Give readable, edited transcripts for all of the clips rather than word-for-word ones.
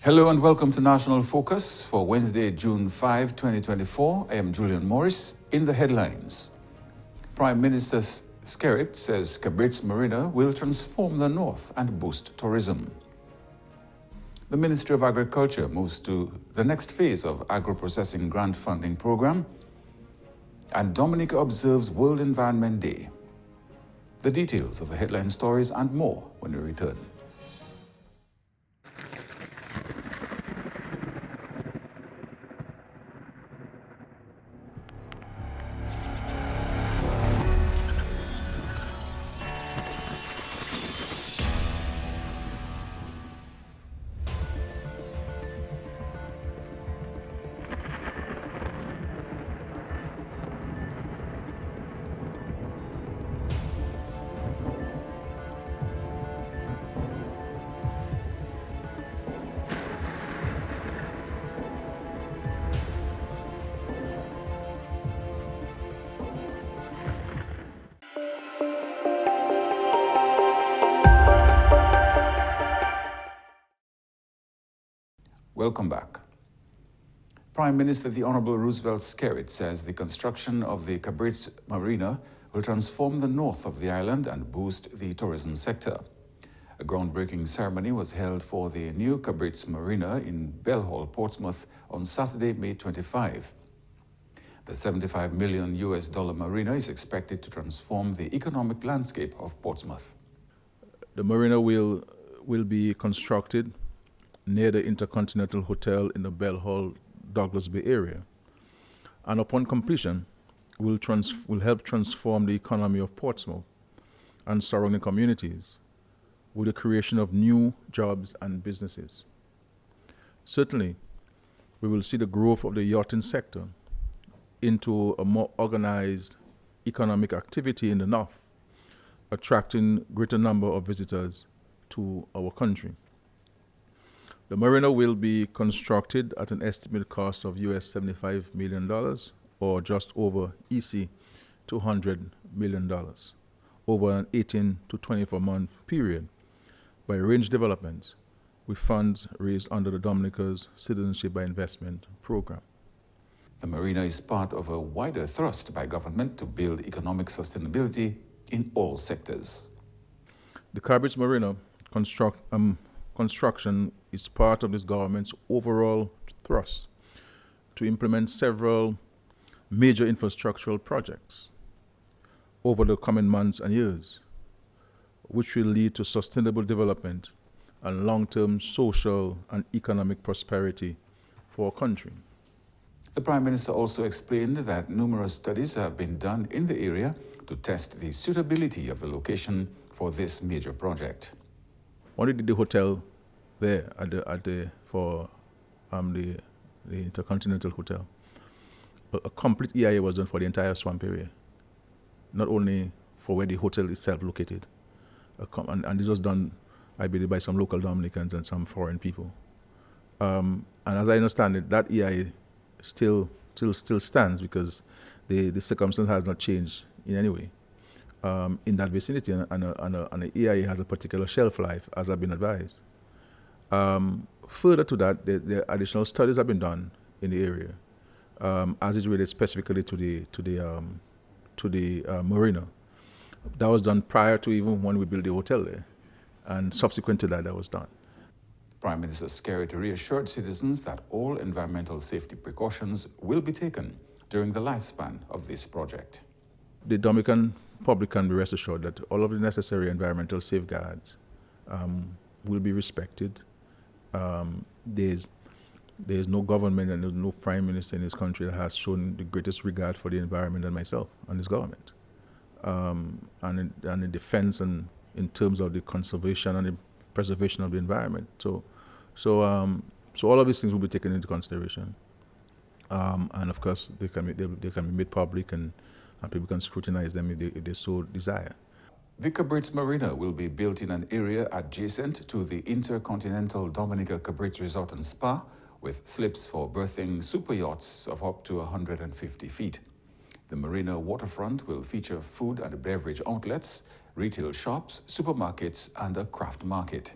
Hello and welcome to National Focus for Wednesday, June 5, 2024. I am Julian Morris. In the headlines, Prime Minister Skerrit says Cabrit Marina will transform the north and boost tourism. The Ministry of Agriculture moves to the next phase of Agro processing grant funding program, and Dominica observes World Environment Day. The details of the headline stories and more when we return. Welcome back. Prime Minister the Honorable Roosevelt Skerrit says the construction of the Cabrit Marina will transform the north of the island and boost the tourism sector. A groundbreaking ceremony was held for the new Cabrit Marina in Bell Hall, Portsmouth on Saturday, May 25. The $75 million marina is expected to transform the economic landscape of Portsmouth. The marina will be constructed near the Intercontinental Hotel in the Bell Hall, Douglas Bay area. And upon completion, will help transform the economy of Portsmouth and surrounding communities with the creation of new jobs and businesses. Certainly, we will see the growth of the yachting sector into a more organized economic activity in the north, attracting greater number of visitors to our country. The marina will be constructed at an estimated cost of US $75 million, or just over EC $200 million, over an 18 to 24-month period by Range Development, with funds raised under the Dominica's Citizenship by Investment program. The marina is part of a wider thrust by government to build economic sustainability in all sectors. The Cabrit Marina construction is part of this government's overall thrust to implement several major infrastructural projects over the coming months and years, which will lead to sustainable development and long-term social and economic prosperity for our country. The Prime Minister also explained that numerous studies have been done in the area to test the suitability of the location for this major project. When we did the hotel there for the Intercontinental Hotel, a complete EIA was done for the entire swamp area, not only for where the hotel itself located. And this was done, I believe, by some local Dominicans and some foreign people. And as I understand it, that EIA still stands because the circumstance has not changed in any way in that vicinity, and the EIA has a particular shelf life, as I've been advised. Further to that, the additional studies have been done in the area, as it relates specifically to the marina. That was done prior to even when we built the hotel there, and subsequent to that was done. Prime Minister Skerrit reassured citizens that all environmental safety precautions will be taken during the lifespan of this project. The Dominican public can be rest assured that all of the necessary environmental safeguards will be respected. There's no government and there's no prime minister in this country that has shown the greatest regard for the environment than myself and this government. And in defense and in terms of the conservation and the preservation of the environment. So all of these things will be taken into consideration. And of course, they can be made public and people can scrutinize them if they so desire. The Cabrit Marina will be built in an area adjacent to the Intercontinental Dominica Cabrits Resort and Spa, with slips for berthing super yachts of up to 150 feet. The marina waterfront will feature food and beverage outlets, retail shops, supermarkets, and a craft market.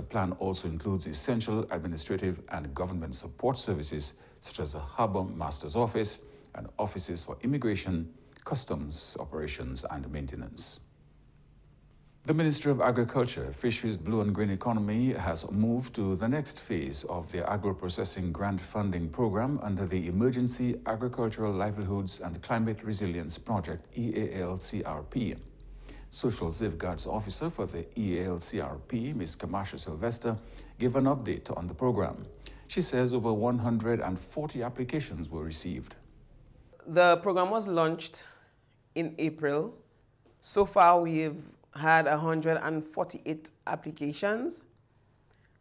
The plan also includes essential administrative and government support services such as a Harbour Master's Office and offices for immigration, customs operations and maintenance. The Ministry of Agriculture, Fisheries, Blue and Green Economy has moved to the next phase of the Agro Processing Grant Funding Program under the Emergency Agricultural Livelihoods and Climate Resilience Project, EALCRP. Social Safeguards Officer for the EALCRP, Ms. Kamasha Sylvester, gave an update on the program. She says over 140 applications were received. The program was launched in April. So far, we've had 148 applications,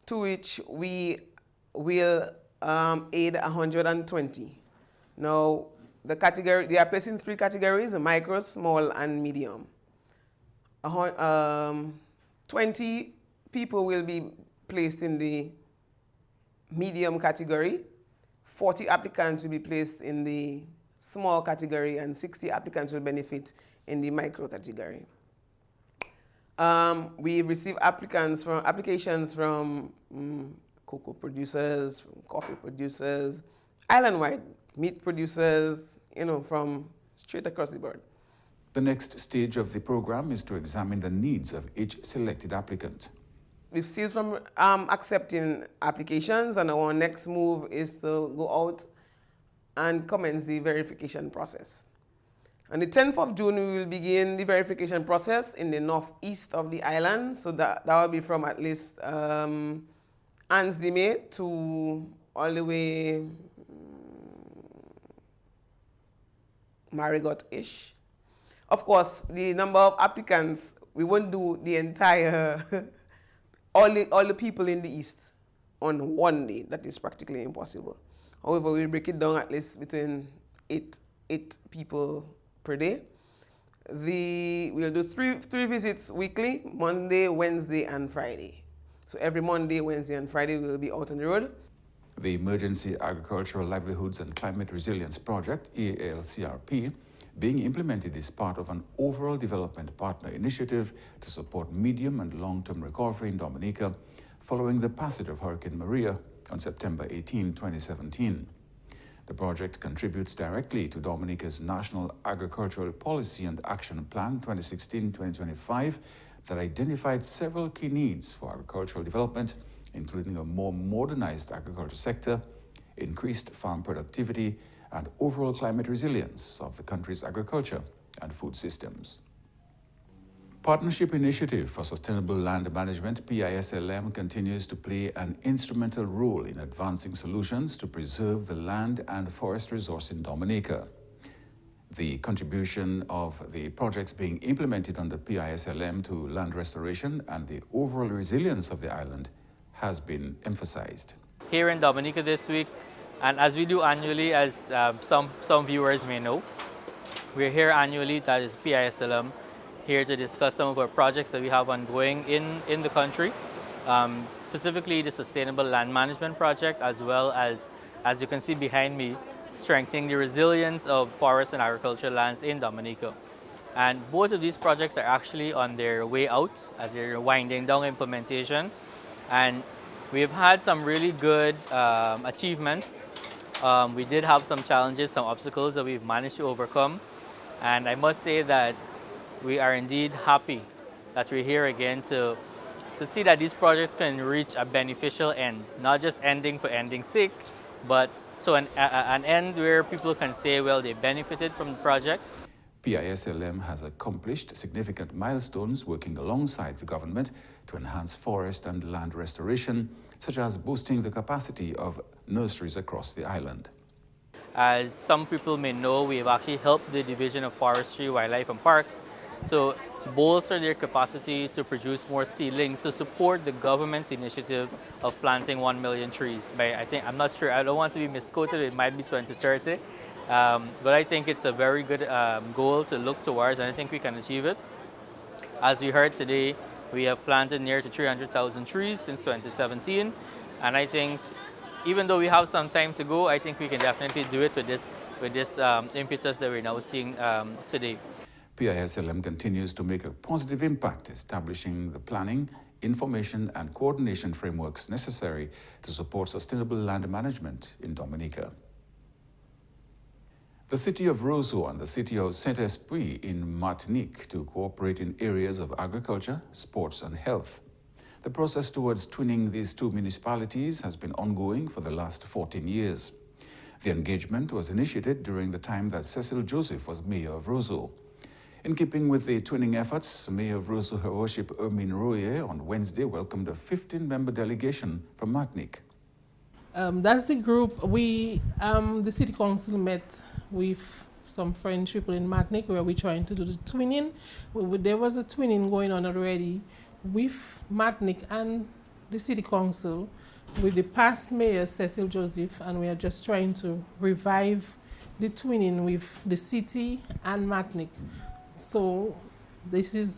to which we will aid 120. Now, they are placed in 3 categories: micro, small, and medium. 20 people will be placed in the medium category, 40 applicants will be placed in the small category, and 60 applicants will benefit in the micro category. We've received applications from cocoa producers, from coffee producers, island-wide meat producers, from straight across the board. The next stage of the program is to examine the needs of each selected applicant. We've ceased from accepting applications, and our next move is to go out and commence the verification process. On the 10th of June, we will begin the verification process in the northeast of the island. So that will be from at least Ansdime to all the way Marigot-ish. Of course, the number of applicants, we won't do the entire, all the people in the east on one day. That is practically impossible. However, we'll break it down at least between eight people per day. We'll do three visits weekly: Monday, Wednesday, and Friday. So every Monday, Wednesday, and Friday we'll be out on the road. The Emergency Agricultural Livelihoods and Climate Resilience Project, EALCRP, being implemented is part of an overall development partner initiative to support medium and long-term recovery in Dominica following the passage of Hurricane Maria on September 18, 2017. The project contributes directly to Dominica's National Agricultural Policy and Action Plan 2016-2025 that identified several key needs for agricultural development, including a more modernized agriculture sector, increased farm productivity, and overall climate resilience of the country's agriculture and food systems. Partnership Initiative for Sustainable Land Management, PISLM, continues to play an instrumental role in advancing solutions to preserve the land and forest resource in Dominica. The contribution of the projects being implemented under PISLM to land restoration and the overall resilience of the island has been emphasized. Here in Dominica this week, and as we do annually, as some viewers may know, we're here annually, that is PISLM, here to discuss some of our projects that we have ongoing in the country, specifically the Sustainable Land Management Project, as well as you can see behind me, strengthening the resilience of forest and agricultural lands in Dominica. And both of these projects are actually on their way out as they're winding down implementation. And we've had some really good achievements. We did have some challenges, some obstacles that we've managed to overcome. And I must say that we are indeed happy that we're here again to see that these projects can reach a beneficial end, not just ending for ending's sake, but to an end where people can say, well, they benefited from the project. PISLM has accomplished significant milestones working alongside the government to enhance forest and land restoration, such as boosting the capacity of nurseries across the island. As some people may know, we have actually helped the Division of Forestry, Wildlife and Parks to bolster their capacity to produce more seedlings to support the government's initiative of planting 1 million trees by, I'm not sure, I don't want to be misquoted, it might be 2030. But I think it's a very good goal to look towards, and I think we can achieve it. As we heard today, we have planted near to 300,000 trees since 2017, and I think even though we have some time to go, I think we can definitely do it with this impetus that we're now seeing today. PISLM continues to make a positive impact, establishing the planning, information and coordination frameworks necessary to support sustainable land management in Dominica. The city of Roseau and the city of Saint-Esprit in Martinique to cooperate in areas of agriculture, sports, and health. The process towards twinning these two municipalities has been ongoing for the last 14 years. The engagement was initiated during the time that Cecil Joseph was mayor of Roseau. In keeping with the twinning efforts, Mayor of Roseau, Her Worship Ermine Royer, on Wednesday welcomed a 15-member delegation from Martinique. That's the group. The city council met with some French people in Martinique where we're trying to do the twinning. There was a twinning going on already with Martinique and the city council with the past mayor Cecil Joseph, and we are just trying to revive the twinning with the city and Martinique. So this is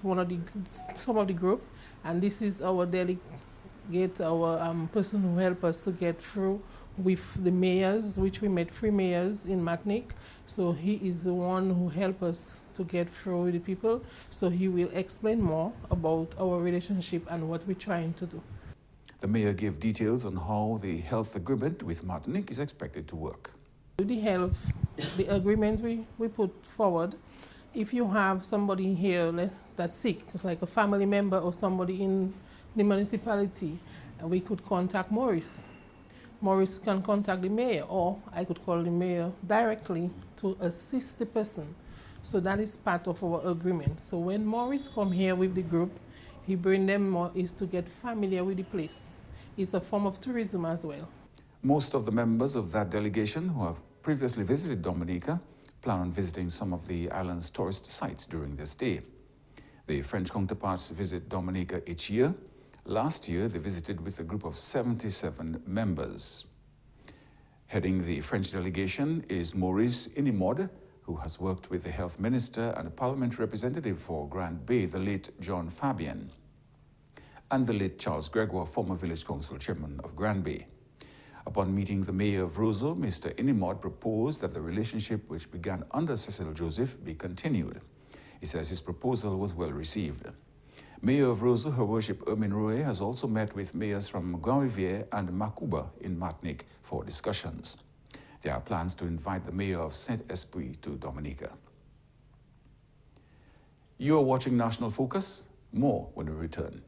some of the group, and this is our delegate, our person who helped us to get through with the mayors, which we met 3 mayors in Martinique. So he is the one who helped us to get through with the people. So he will explain more about our relationship and what we're trying to do. The mayor gave details on how the health agreement with Martinique is expected to work. The health, the agreement we put forward, if you have somebody here that's sick, like a family member or somebody in the municipality, we could contact Morris. Morris can contact the mayor, or I could call the mayor directly to assist the person. So that is part of our agreement. So when Morris come here with the group, he bring them more is to get familiar with the place. It's a form of tourism as well. Most of the members of that delegation who have previously visited Dominica plan on visiting some of the island's tourist sites during their stay. The French counterparts visit Dominica each year. Last year, they visited with a group of 77 members. Heading the French delegation is Maurice Inimod, who has worked with the health minister and a parliamentary representative for Grand Bay, the late John Fabian, and the late Charles Gregoire, former village council chairman of Grand Bay. Upon meeting the mayor of Roseau, Mr. Inimod proposed that the relationship which began under Cecil Joseph be continued. He says his proposal was well received. Mayor of Roseau, Her Worship Ermine Royer, has also met with mayors from Grand-Rivière and Macuba in Martinique for discussions. There are plans to invite the mayor of Saint-Esprit to Dominica. You are watching National Focus. More when we return.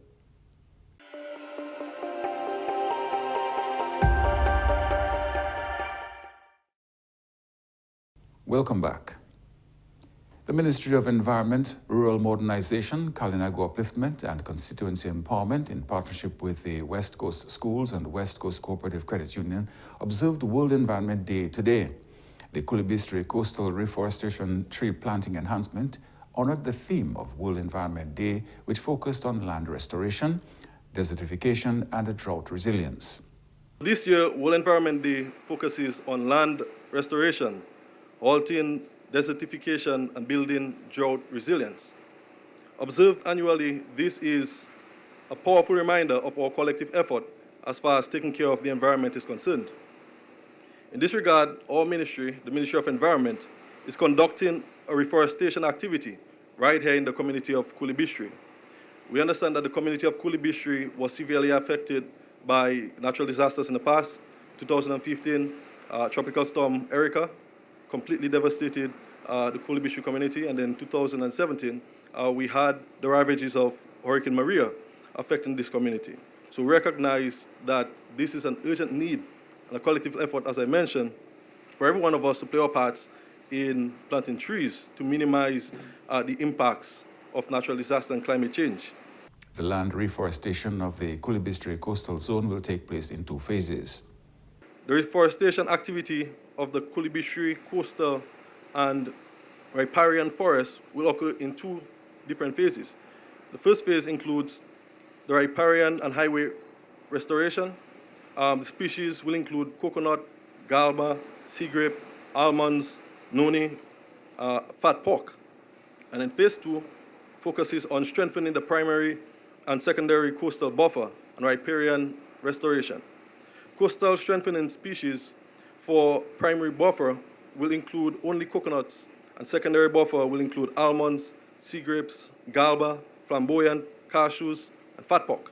Welcome back. The Ministry of Environment, Rural Modernization, Kalinago Upliftment and Constituency Empowerment, in partnership with the West Coast Schools and West Coast Cooperative Credit Union, observed World Environment Day today. The Kulibistri Coastal Reforestation Tree Planting Enhancement honored the theme of World Environment Day, which focused on land restoration, desertification, and drought resilience. This year, World Environment Day focuses on land restoration, halting desertification, and building drought resilience. Observed annually, this is a powerful reminder of our collective effort as far as taking care of the environment is concerned. In this regard, our ministry, the Ministry of Environment, is conducting a reforestation activity right here in the community of Kulibistri. We understand that the community of Kulibistri was severely affected by natural disasters in the past. 2015, Tropical Storm Erica completely devastated the Kulibistri community, and then 2017, we had the ravages of Hurricane Maria affecting this community. So we recognize that this is an urgent need and a collective effort, as I mentioned, for every one of us to play our parts in planting trees to minimize the impacts of natural disaster and climate change. The land reforestation of the Kulibistri coastal zone will take place in 2 phases. The reforestation activity of the Kulibistri coastal and riparian forest will occur in 2 different phases. The first phase includes the riparian and highway restoration. The species will include coconut, galba, sea grape, almonds, noni, fat pork. And then phase 2 focuses on strengthening the primary and secondary coastal buffer and riparian restoration. Coastal strengthening species for primary buffer will include only coconuts, and secondary buffer will include almonds, sea grapes, galba, flamboyant, cashews, and fat pork.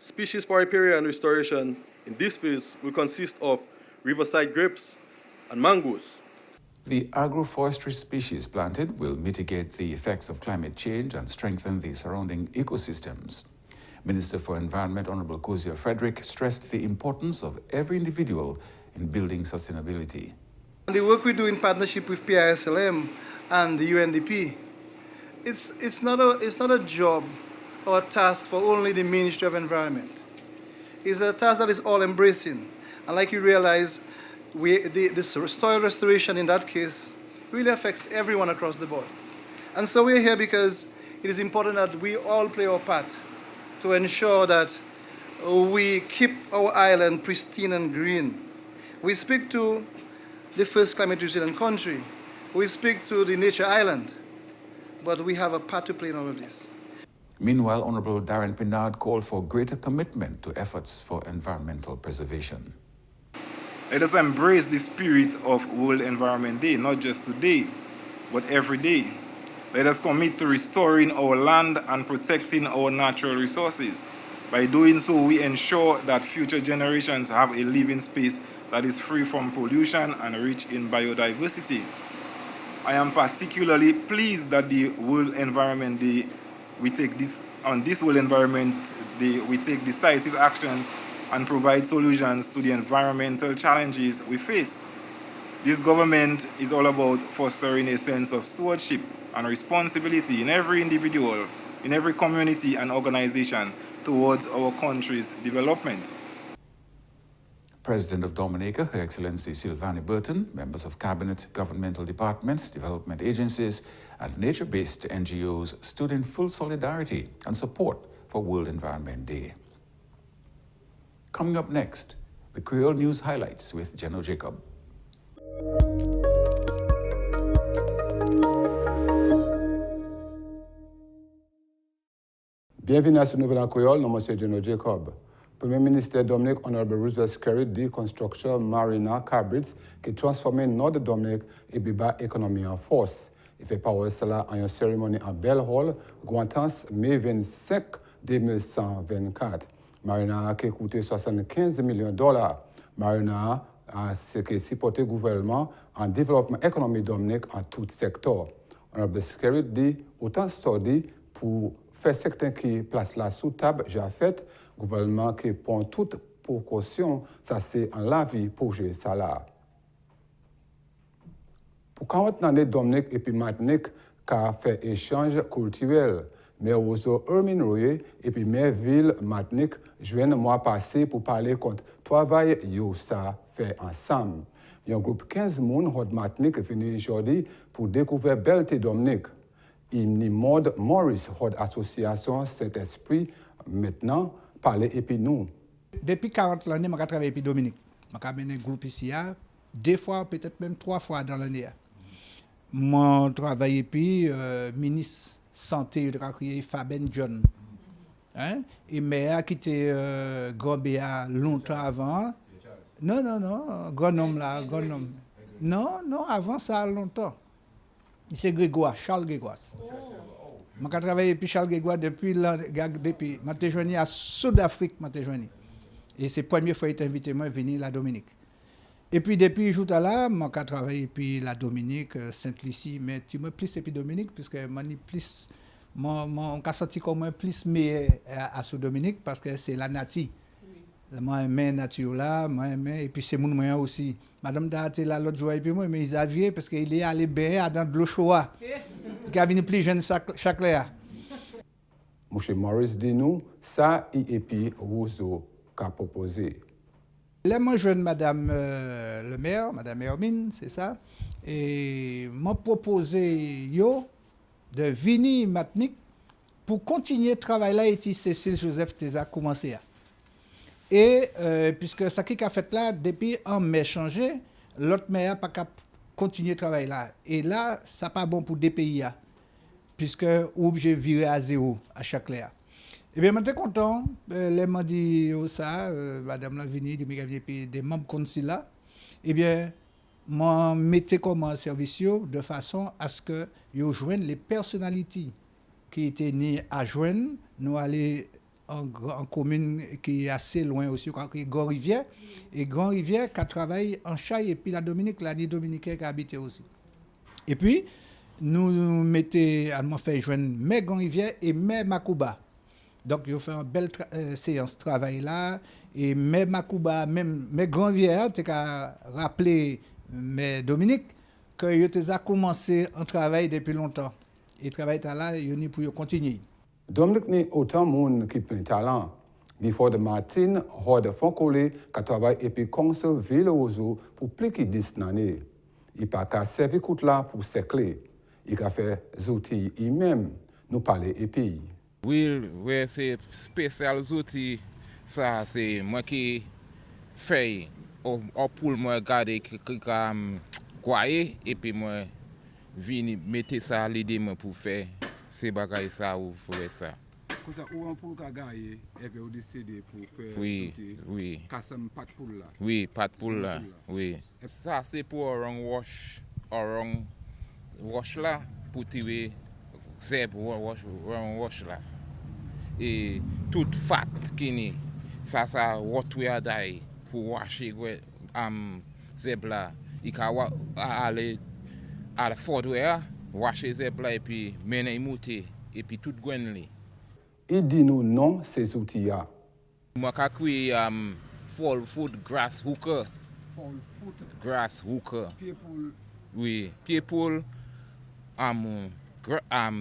Species for riparian restoration in this phase will consist of riverside grapes and mangoes. The agroforestry species planted will mitigate the effects of climate change and strengthen the surrounding ecosystems. Minister for Environment Honorable Kozia Frederick stressed the importance of every individual in building sustainability. The work we do in partnership with PISLM and the UNDP, it's not a job or a task for only the Ministry of Environment. It's a task that is all-embracing. And like you realize, the soil restoration in that case really affects everyone across the board. And so we're here because it is important that we all play our part to ensure that we keep our island pristine and green. We speak to the first climate resilient country. We speak to the nature island, but we have a part to play in all of this. Meanwhile, Honorable Darren Pinard called for greater commitment to efforts for environmental preservation. Let us embrace the spirit of World Environment Day, not just today, but every day. Let us commit to restoring our land and protecting our natural resources. By doing so, we ensure that future generations have a living space that is free from pollution and rich in biodiversity. I am particularly pleased that the World Environment Day, on this World Environment Day, we take decisive actions and provide solutions to the environmental challenges we face. This government is all about fostering a sense of stewardship and responsibility in every individual, in every community and organization towards our country's development. President of Dominica, Her Excellency Sylvani Burton, members of cabinet, governmental departments, development agencies, and nature-based NGOs stood in full solidarity and support for World Environment Day. Coming up next, the Creole News Highlights with Jenno Jacob. Bienvenue à ce nouvel en créole, nom monsieur Julian Jacob. Premier ministre Dominique Honorable Roosevelt Skerrit dit construction Marina Cabrits qui transforme Nord Dominique et biba économie en force. Il fait parole cela en une cérémonie en Bell Hall, Guantans, mai 25 2124. Marina qui a coûté 75 millions de dollars. Marina a supporté le gouvernement en développement économique Dominique en tout secteur. Honorable Skerrit dit autant study pour faire certains qui placent la sous table j'ai fait gouvernement qui prend toute précaution ça c'est en la vie pour gérer ça là. Pour 40 années Dominique et puis Martinique qui a fait échange culturel mais Ozo Hermine Royer et puis mes villes Martinique joignent mois passé pour parler contre travail yo ça fait ensemble. Il y a un groupe 15 moun de Martinique venu aujourd'hui pour découvrir Belté Dominique. Il y a Morris, l'association Saint-Esprit, maintenant, parler et puis nous. Depuis 40 ans, je travaille avec Dominique. Je mené un groupe ici, 2 fois, peut-être même 3 fois dans l'année. Je travaille puis ministre santé, je travaille Faben John. Hein? Et maire qui était Grand-Béa longtemps avant. Non, grand homme là, grand homme. Non, avant ça, longtemps. C'est Grégoire, Charles Grégoire. Je travaille avec Charles Grégoire depuis je suis à Sud-Afrique. Et c'est la première fois qu'il invité moi à venir à la Dominique. Et puis depuis ce jour-là, je travaille avec la Dominique, Sainte-Lucie, mais tu me plus et Dominique, puisque je plus, je senti comme plus meilleur à ce Dominique, parce que c'est la nature. Moi, j'aime la nature là, et puis c'est mon moyen aussi. Madame Date là l'autre jour et puis moi mais Xavier parce qu'il est allé baigner dans de l'eau chaude. Qui a venu plus jeune chaque là. Monsieur Morris dit nous ça et puis Rousseau qu'a proposé. Là moi jeune madame le maire, madame Hermine, c'est ça. Et m'a proposé yo de venir Martinique pour continuer le travail là et Cécile Joseph a commencé. Et puisque ça qui a fait là, depuis en mai changé, l'autre maire n'a pas qu'à continuer le travail là. Et là, ça n'est pas bon pour des pays, puisque obligé de virer à zéro à chaque là. Et bien, je suis content. Les m'a dit ça, madame la Vini, des membres conseil là. Eh bien, je mettais comme un service de façon à ce que vous joignent les personnalités qui étaient nées à joindre, nous aller en commune qui est assez loin aussi, qui est Grand-Rivière. Et Grand-Rivière qui travaille en Chaille et puis la Dominique, la Dominicaine qui habite aussi. Et puis, nous mettons, fait joindre mes Grand-Rivière et mes Macouba. Donc, ils ont fait une belle séance de travail là. Et mes Macouba, même mes Grand-Rivière, tu as rappelé mes Dominique, qu'ils ont commencé un travail depuis longtemps. Et le travail là, ils ont pour continuer. Dominique ni autant de monde qui plein talent. Before de Martin, Horde Foncolé, qui travaille et puis conseil ville ozo pour plus de 10 années. Il n'a pas servi coup là pour sécler. Il a fait des outils lui-même, nous parler et puis. Oui, c'est spécial outils. Ça, c'est moi qui fais pour moi garder quoi et puis moi venir mettre ça à l'idée pour faire ces bagages ça ou faire ça. Ou pour gagner et puis décider pour faire oui. Cassam pas de poule là. Oui, pas de poule là. Oui. Ça c'est pour un wash là pour tirer zeb wash là. Et toute fat qui ni ça what dai pour washer zeb là. Il ka aller à la fordware washer zeb là et puis mener monter et puis tout gwenli. Il dit nous non ces outils-là. Moi, j'ai créé fall foot grass hooker. Fall foot grass hooker. People. Oui, people,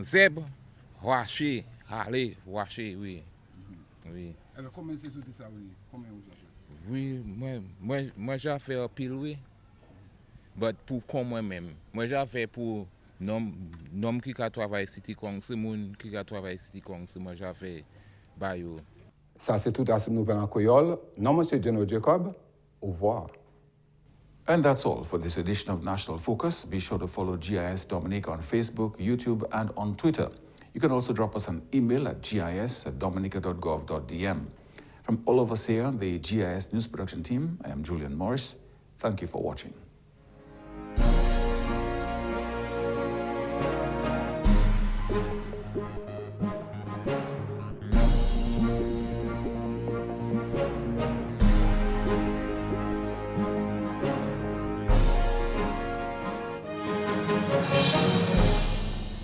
zeb, washer, aller, washer, oui. Oui. Et comment ces outils ça, oui? Combien vous avez? Oui, moi j'ai fait un pile, oui. Mais pour moi-même, moi j'ai fait pour nom qui travaille City Council, moun qui travaille City Council, moi j'ai fait bayo. Ça c'est tout à ce nouvel en créole. Non, monsieur General Jacob, au revoir. And that's all for this edition of National Focus. Be sure to follow GIS Dominica on Facebook, YouTube, and on Twitter. You can also drop us an email at gis@dominica.gov.dm. From all of us here on the GIS News Production Team, I am Julian Morris. Thank you for watching.